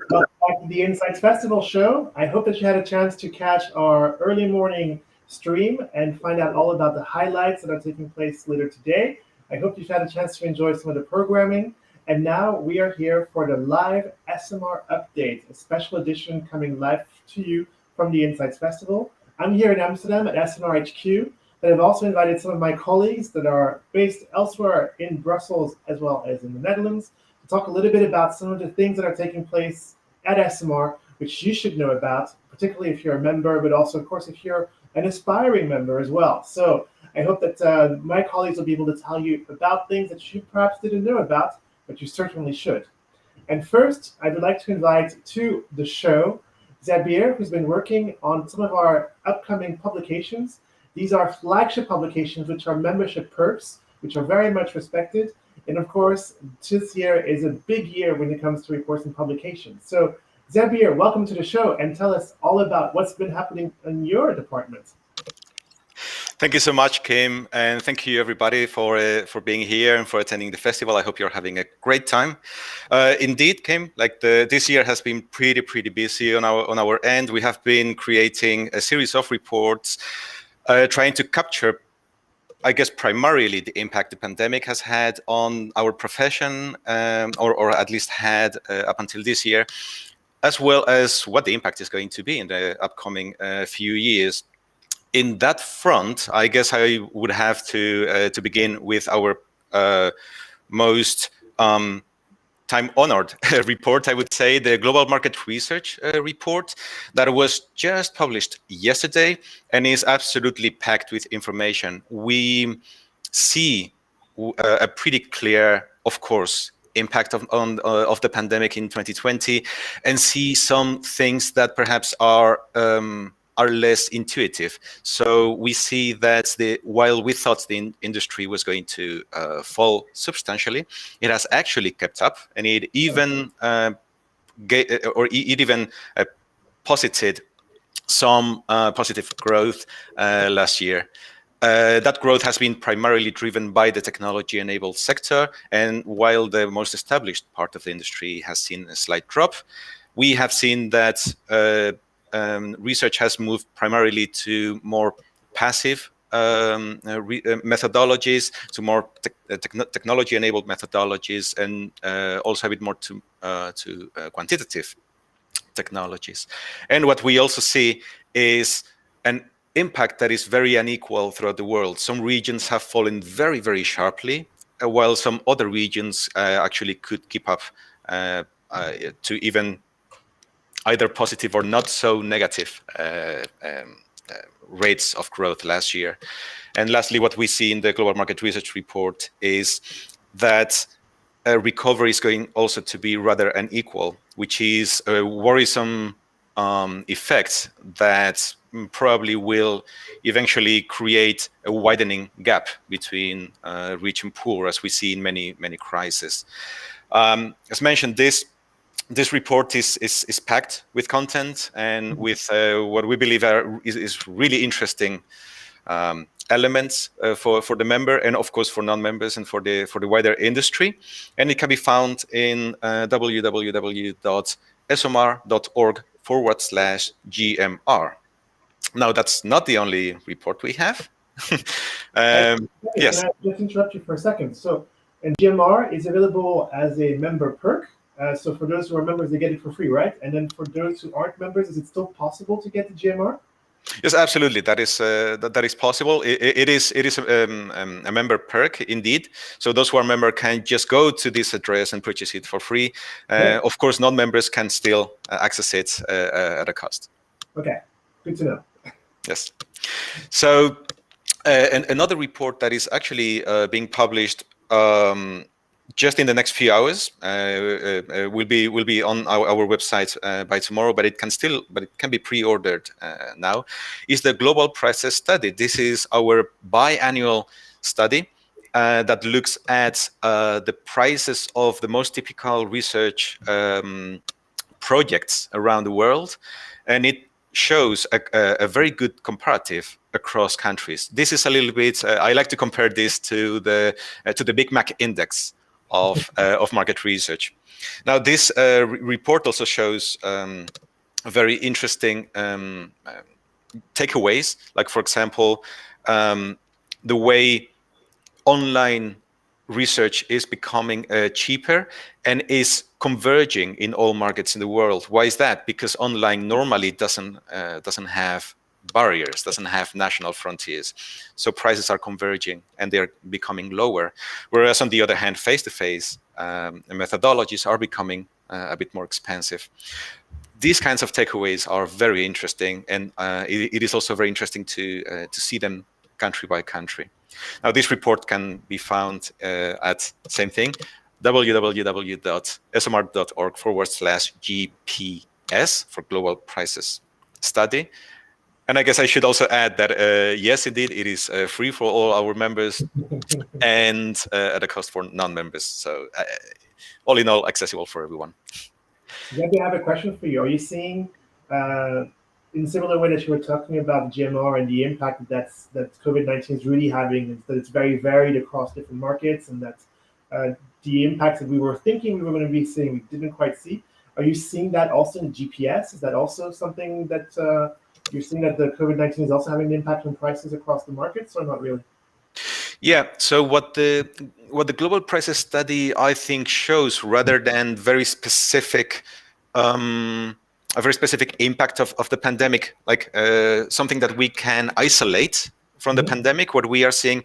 Welcome back to the Insights Festival show. I hope that you had a chance to catch our early morning stream and find out all about the highlights that are taking place later today. I hope you've had a chance to enjoy some of the programming. And now we are here for the live SMR update, a special edition coming live to you from the Insights Festival. I'm here in Amsterdam at SMR HQ, but I've also invited some of my colleagues that are based elsewhere in Brussels as well as in the Netherlands to talk a little bit about some of the things that are taking place at SMR, which you should know about, particularly if you're a member, but also, of course, if you're an aspiring member as well. So I hope that my colleagues will be able to tell you about things that you perhaps didn't know about, but you certainly should. And first, I would like to invite to the show Zabir, who's been working on some of our upcoming publications. These are flagship publications, which are membership perks, which are very much respected. And of course, this year is a big year when it comes to reports and publications. So Zabir, welcome to the show and tell us all about what's been happening in your department. Thank you so much, Kim, and thank you everybody for being here and for attending the festival. I hope you're having a great time. Indeed, Kim, like this year has been pretty busy on our end. We have been creating a series of reports, trying to capture, I guess, primarily the impact the pandemic has had on our profession, or at least had up until this year, as well as what the impact is going to be in the upcoming few years. In that front, I guess I would have to begin with our most time-honored report, I would say, the Global Market Research report that was just published yesterday and is absolutely packed with information. We see a pretty clear, of course, impact of the pandemic in 2020, and see some things that perhaps are less intuitive. So we see that while we thought the industry was going to fall substantially, it has actually kept up, and it even posited some positive growth last year. That growth has been primarily driven by the technology-enabled sector, and while the most established part of the industry has seen a slight drop, we have seen that research has moved primarily to more passive methodologies, to more technology-enabled methodologies, and also a bit more to quantitative technologies. And what we also see is an impact that is very unequal throughout the world. Some regions have fallen very sharply, while some other regions actually could keep up to even either positive or not so negative rates of growth last year. And lastly, what we see in the Global Market Research report is that recovery is going also to be rather unequal, which is a worrisome effect that probably will eventually create a widening gap between rich and poor, as we see in many crises. As mentioned, this report is packed with content and with what we believe is really interesting elements for the member, and of course for non-members and for the wider industry. And it can be found in www.esomar.org/GMR. Now, that's not the only report we have. Yes. Can I just interrupt you for a second? So, and GMR is available as a member perk. So for those who are members, they get it for free, right? And then for those who aren't members, is it still possible to get the GMR? Yes, absolutely. That is possible. It is a member perk indeed. So those who are member can just go to this address and purchase it for free. Of course, non-members can still access it at a cost. Okay, good to know. Yes. So another report that is actually being published just in the next few hours will be on our website by tomorrow, but it can be pre-ordered now, is the Global Prices Study. This is our biannual study that looks at the prices of the most typical research projects around the world, and it shows a very good comparative across countries. This is a little bit, I like to compare this to the Big Mac index of market research. Now, this report also shows very interesting takeaways, like, for example, the way online research is becoming cheaper and is converging in all markets in the world. Why is that? Because online normally doesn't have barriers, doesn't have national frontiers. So prices are converging and they're becoming lower. Whereas on the other hand, face-to-face methodologies are becoming a bit more expensive. These kinds of takeaways are very interesting, and it is also very interesting to see them country by country. Now, this report can be found at same thing, www.esomar.org/GPS for Global Prices Study. And I guess I should also add that, yes, indeed, it is free for all our members and at a cost for non-members. So all in all, accessible for everyone. Debbie, I have a question for you. Are you seeing, in similar way that you were talking about GMR and the impact that COVID-19 is really having, is that it's very varied across different markets, and that the impacts that we were thinking we were going to be seeing, we didn't quite see. Are you seeing that also in GPS? Is that also something that you're seeing, that the COVID-19 is also having an impact on prices across the markets, or not really? Yeah. So what the global prices study, I think, shows, rather than very specific, a very specific impact of the pandemic, like something that we can isolate from the pandemic, what we are seeing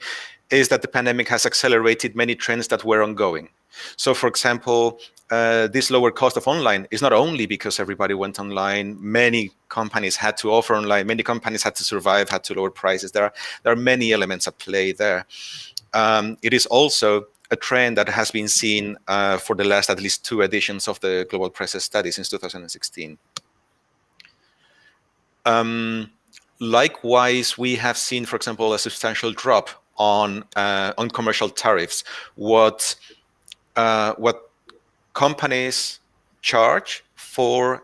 is that the pandemic has accelerated many trends that were ongoing. So, for example, this lower cost of online is not only because everybody went online. Many companies had to offer online. Many companies had to survive, had to lower prices. There are many elements at play there. It is also a trend that has been seen for the last at least 2 editions of the Global Prices Study since 2016. Likewise, we have seen, for example, a substantial drop on commercial tariffs. What companies charge for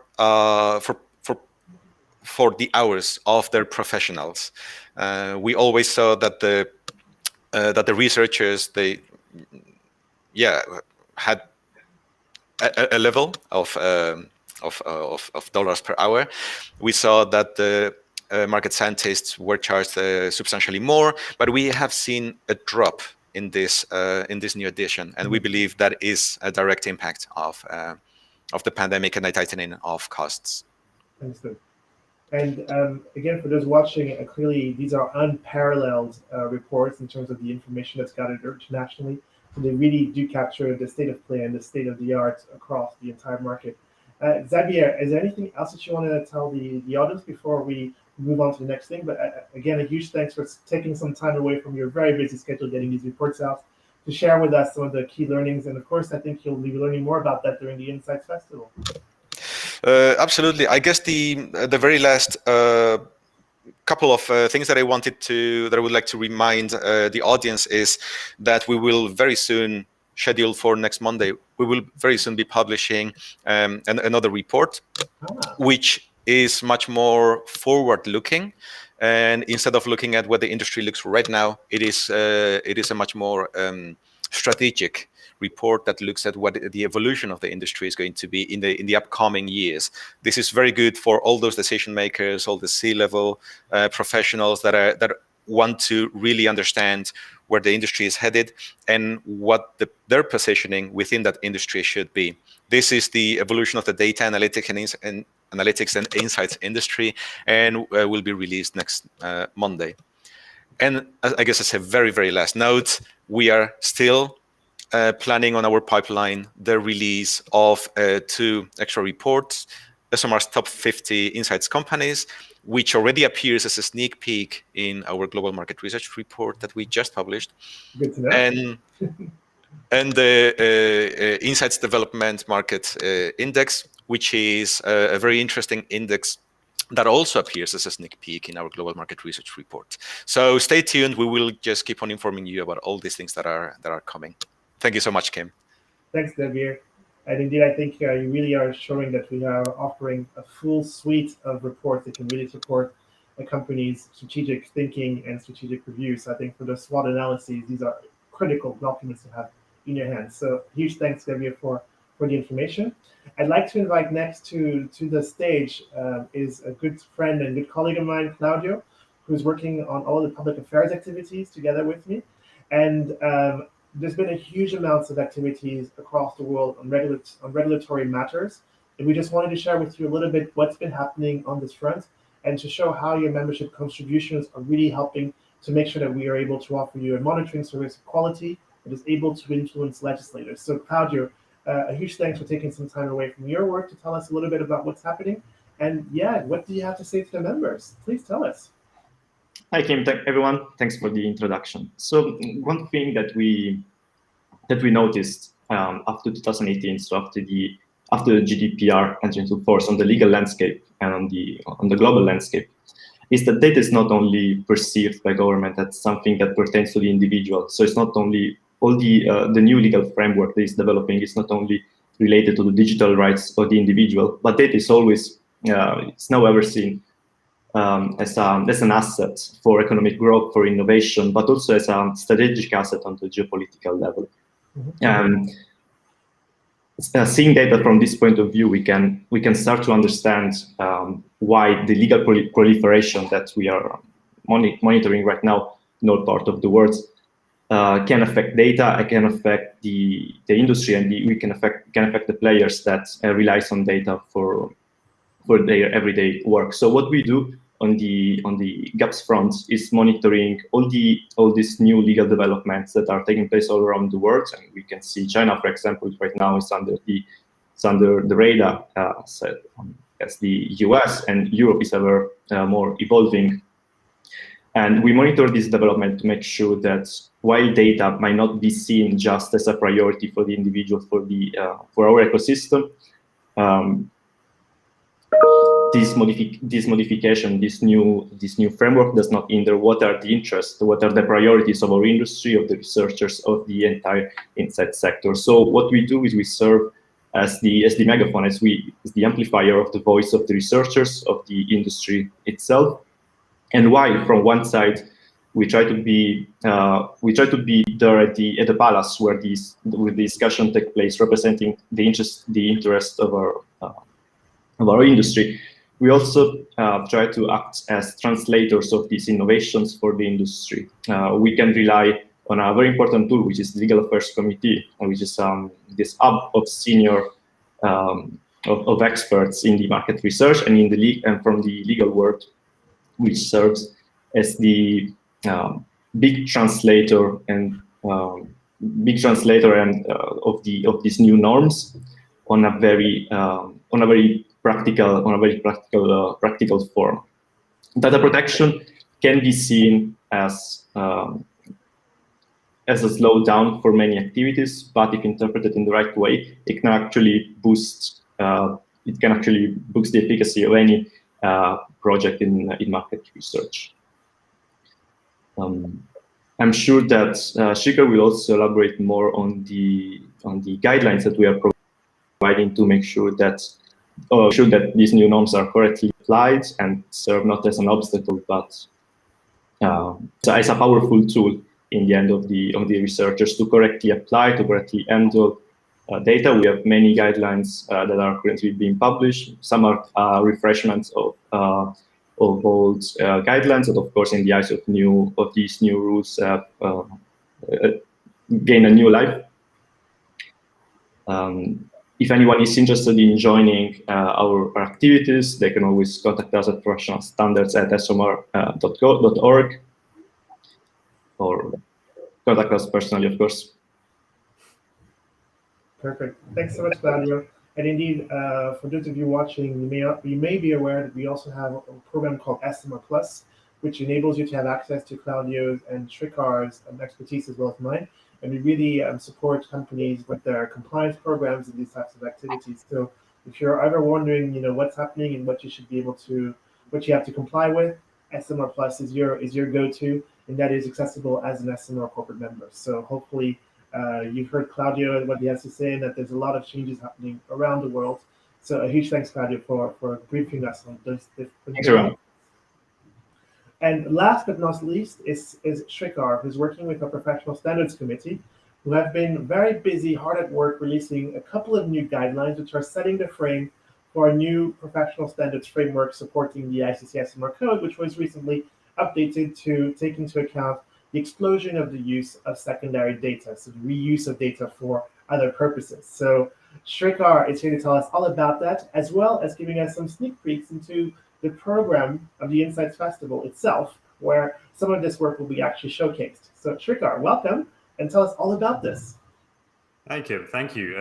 the hours of their professionals. We always saw that the researchers, they had a level of dollars per hour. We saw that the market scientists were charged substantially more, but we have seen a drop in this new edition, and we believe that is a direct impact of the pandemic and the tightening of costs. Understood. And again, for those watching, clearly these are unparalleled reports in terms of the information that's gathered internationally. So they really do capture the state of play and the state of the art across the entire market. Xavier, is there anything else that you want to tell the audience before we move on to the next thing? But again, a huge thanks for taking some time away from your very busy schedule, getting these reports out, to share with us some of the key learnings. And of course, I think you'll be learning more about that during the Insights Festival. Absolutely. I guess the very last couple of things that I would like to remind the audience is that we will very soon, scheduled for next Monday, we will very soon be publishing another report, which is much more forward-looking. And instead of looking at where the industry looks right now, it is a much more strategic report that looks at what the evolution of the industry is going to be in the upcoming years. This is very good for all those decision makers, all the C-level professionals that want to really understand where the industry is headed and what their positioning within that industry should be. This is the evolution of the data analytics and insights industry, and will be released next Monday. And I guess as a very, very last note, we are still planning on our pipeline the release of 2 extra reports, ESOMAR's top 50 insights companies, which already appears as a sneak peek in our global market research report that we just published. Good to know. And the Insights Development Market Index, which is a very interesting index that also appears as a sneak peek in our global market research report. So stay tuned. We will just keep on informing you about all these things that are coming. Thank you so much, Kim. Thanks, Xavier. And indeed, I think you really are showing that we are offering a full suite of reports that can really support a company's strategic thinking and strategic reviews. So I think for the SWOT analyses, these are critical documents to have in your hands. So huge thanks, Xavier, for the information. I'd like to invite next to the stage is a good friend and good colleague of mine, Claudio, who's working on all the public affairs activities together with me. And there's been a huge amounts of activities across the world on regulatory matters. And we just wanted to share with you a little bit what's been happening on this front and to show how your membership contributions are really helping to make sure that we are able to offer you a monitoring service of quality that is able to influence legislators. So Claudio, a huge thanks for taking some time away from your work to tell us a little bit about what's happening. And yeah, what do you have to say to the members? Please tell us. Hi, Kim. Everyone. Thanks for the introduction. So one thing that we noticed after 2018, so after the GDPR entering into force on the legal landscape and on the global landscape, is that data is not only perceived by government as something that pertains to the individual. So it's not only all the new legal framework that is developing is not only related to the digital rights of the individual, but data is always it's now ever seen as an asset for economic growth, for innovation, but also as a strategic asset on the geopolitical level. Seeing data from this point of view, we can start to understand why the legal proliferation that we are monitoring right now in all parts of the world can affect data, can affect the industry, and we can affect the players that relies on data for their everyday work. So what we do on the GAPS front is monitoring all these new legal developments that are taking place all around the world. And we can see China, for example, right now is under the radar as the US, and Europe is ever more evolving. And we monitor this development to make sure that while data might not be seen just as a priority for the individual, for our ecosystem, this modification, this new framework does not hinder what are the interests, what are the priorities of our industry, of the researchers, of the entire inside sector. So what we do is we serve as the megaphone, as the amplifier of the voice of the researchers, of the industry itself. And while from one side we try to be there at the palace where the discussion take place, representing the interest of our industry, we also try to act as translators of these innovations for the industry. We can rely on a very important tool, which is the Legal Affairs Committee, which is this hub of senior of experts in the market research and from the legal world, which serves as the big translator of these new norms on a very practical form. Data protection can be seen as a slowdown for many activities, but if interpreted in the right way, it can actually boost the efficacy of any project in market research. I'm sure that Shikhar will also elaborate more on the guidelines that we are providing to make sure that these new norms are correctly applied and serve not as an obstacle, but as a powerful tool in the end of the researchers to correctly apply, to correctly handle data. We have many guidelines that are currently being published. Some are refreshments of old guidelines, that of course in the eyes of these new rules gain a new life. If anyone is interested in joining our activities, they can always contact us at professionalstandards@esomar.org or contact us personally, of course. Perfect. Thanks so much, Claudio. And indeed, for those of you watching, you may be aware that we also have a program called Esomar Plus, which enables you to have access to Claudio's and Shikhar's expertise as well as mine. And we really support companies with their compliance programs and these types of activities. So if you're ever wondering, what's happening and what you should be able to, what you have to comply with, Esomar Plus is your go-to, and that is accessible as an Esomar corporate member. So hopefully you've heard Claudio and what he has to say, and that there's a lot of changes happening around the world. So a huge thanks, Claudio, for briefing us on those different things. And last but not least is Shikhar, who's working with our Professional Standards Committee, who have been very busy, hard at work, releasing a couple of new guidelines which are setting the frame for a new professional standards framework supporting the ICC ESOMAR code, which was recently updated to take into account the explosion of the use of secondary data, so the reuse of data for other purposes. So Shrikar is here to tell us all about that, as well as giving us some sneak peeks into the program of the Insights Festival itself, where some of this work will be actually showcased. So Shrikar, welcome, and tell us all about this. Thank you. Thank you.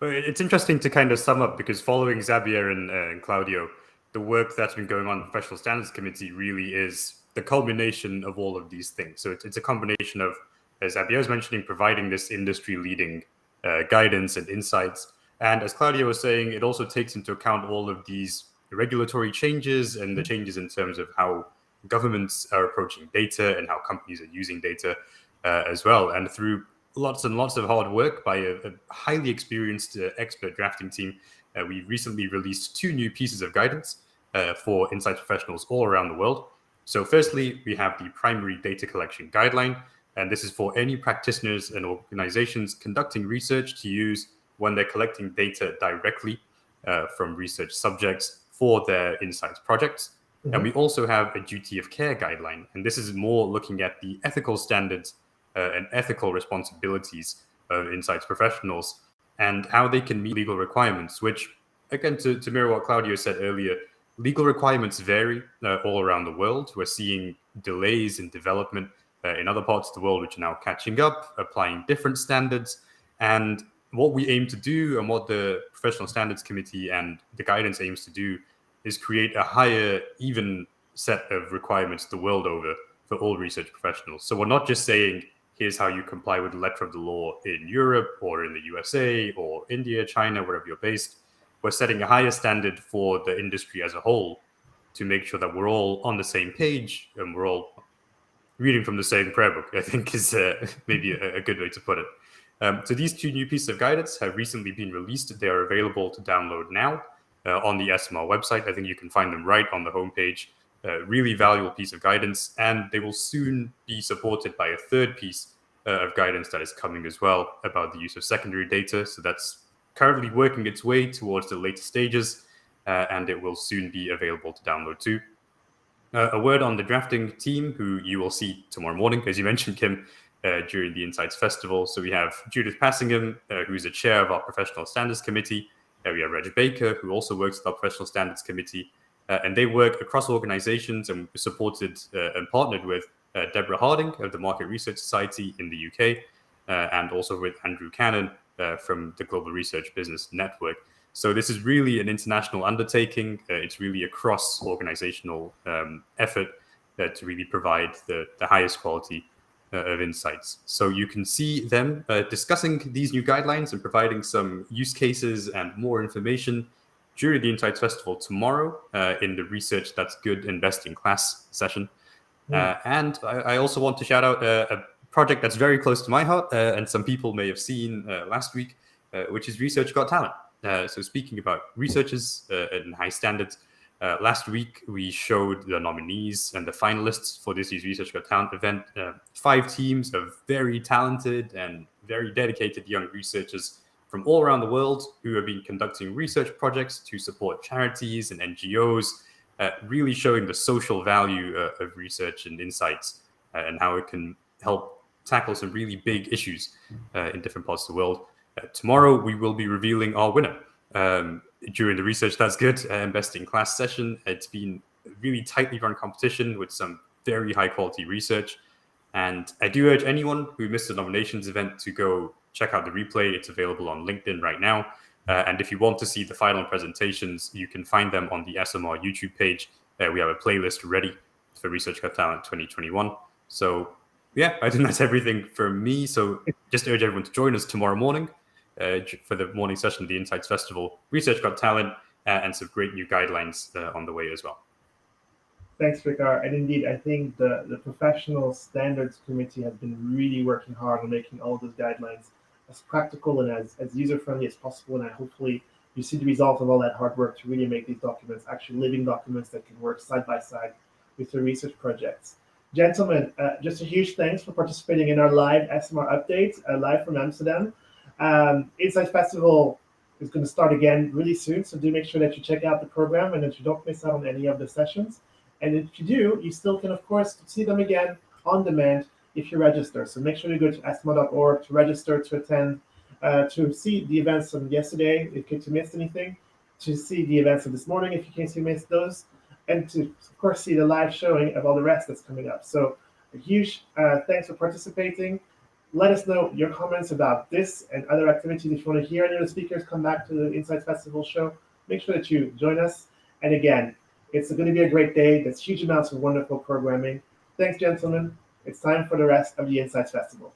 Well, it's interesting to kind of sum up, because following Xavier and Claudio, the work that's been going on in the Professional Standards Committee really is the culmination of all of these things. So it's a combination of, as Xavier was mentioning, providing this industry-leading guidance and insights. And as Claudio was saying, it also takes into account all of these regulatory changes and the changes in terms of how governments are approaching data and how companies are using data as well. And through lots and lots of hard work by a highly experienced expert drafting team, we recently released 2 new pieces of guidance for insights professionals all around the world. So firstly, we have the primary data collection guideline, and this is for any practitioners and organizations conducting research to use when they're collecting data directly from research subjects for their insights projects. Mm-hmm. And we also have a duty of care guideline, and this is more looking at the ethical standards and ethical responsibilities of insights professionals and how they can meet legal requirements, which, again, to mirror what Claudio said earlier, legal requirements vary all around the world. We're seeing delays in development in other parts of the world, which are now catching up, applying different standards. And what we aim to do, and what the Professional Standards Committee and the guidance aims to do, is create a higher, even set of requirements the world over for all research professionals. So we're not just saying, here's how you comply with the letter of the law in Europe or in the USA or India, China, wherever you're based. We're setting a higher standard for the industry as a whole to make sure that we're all on the same page and we're all reading from the same prayer book, I think is maybe a good way to put it. So these 2 new pieces of guidance have recently been released. They are available to download now on the Esomar website. I think you can find them right on the homepage. Really valuable piece of guidance, and they will soon be supported by a 3rd piece of guidance that is coming as well about the use of secondary data. So that's currently working its way towards the later stages, and it will soon be available to download too. A word on the drafting team, who you will see tomorrow morning, as you mentioned, Kim, during the Insights Festival. So we have Judith Passingham, who is the chair of our Professional Standards Committee. We have Reg Baker, who also works with our Professional Standards Committee. And they work across organizations and supported and partnered with Deborah Harding of the Market Research Society in the UK, and also with Andrew Cannon from the Global Research Business Network. So this is really an international undertaking. It's really a cross-organizational effort to really provide the highest quality of insights. So you can see them discussing these new guidelines and providing some use cases and more information during the Insights Festival tomorrow in the Research That's Good and Best in Class session. And I also want to shout out a project that's very close to my heart, and some people may have seen last week, which is Research Got Talent. So speaking about researchers and high standards, last week we showed the nominees and the finalists for this year's Research Got Talent event. 5 teams of very talented and very dedicated young researchers from all around the world who have been conducting research projects to support charities and NGOs, really showing the social value of research and insights and how it can help tackle some really big issues in different parts of the world. Tomorrow, we will be revealing our winner during the Research That's Good and Best in Class session. It's been a really tightly run competition with some very high quality research. And I do urge anyone who missed the nominations event to go check out the replay. It's available on LinkedIn right now. And if you want to see the final presentations, you can find them on the ESOMAR YouTube page. We have a playlist ready for Research Got Talent 2021. So yeah, I think that's everything from me. So just urge everyone to join us tomorrow morning for the morning session of the Insights Festival, Research Got Talent, and some great new guidelines on the way as well. Thanks, Ricard. And indeed, I think the Professional Standards Committee has been really working hard on making all of those guidelines as practical and as user-friendly as possible. And hopefully you see the result of all that hard work to really make these documents actually living documents that can work side by side with your research projects. Gentlemen, just a huge thanks for participating in our live Esomar update, live from Amsterdam. Insight Festival is going to start again really soon, so do make sure that you check out the program and that you don't miss out on any of the sessions. And if you do, you still can, of course, see them again on demand if you register. So make sure you go to esomar.org to register to attend, to see the events from yesterday in case you missed anything, to see the events of this morning in case you missed those, and to, of course, see the live showing of all the rest that's coming up. So a huge thanks for participating. Let us know your comments about this and other activities. If you want to hear any of the speakers come back to the Insights Festival show, make sure that you join us. And again, it's going to be a great day. There's huge amounts of wonderful programming. Thanks, gentlemen. It's time for the rest of the Insights Festival.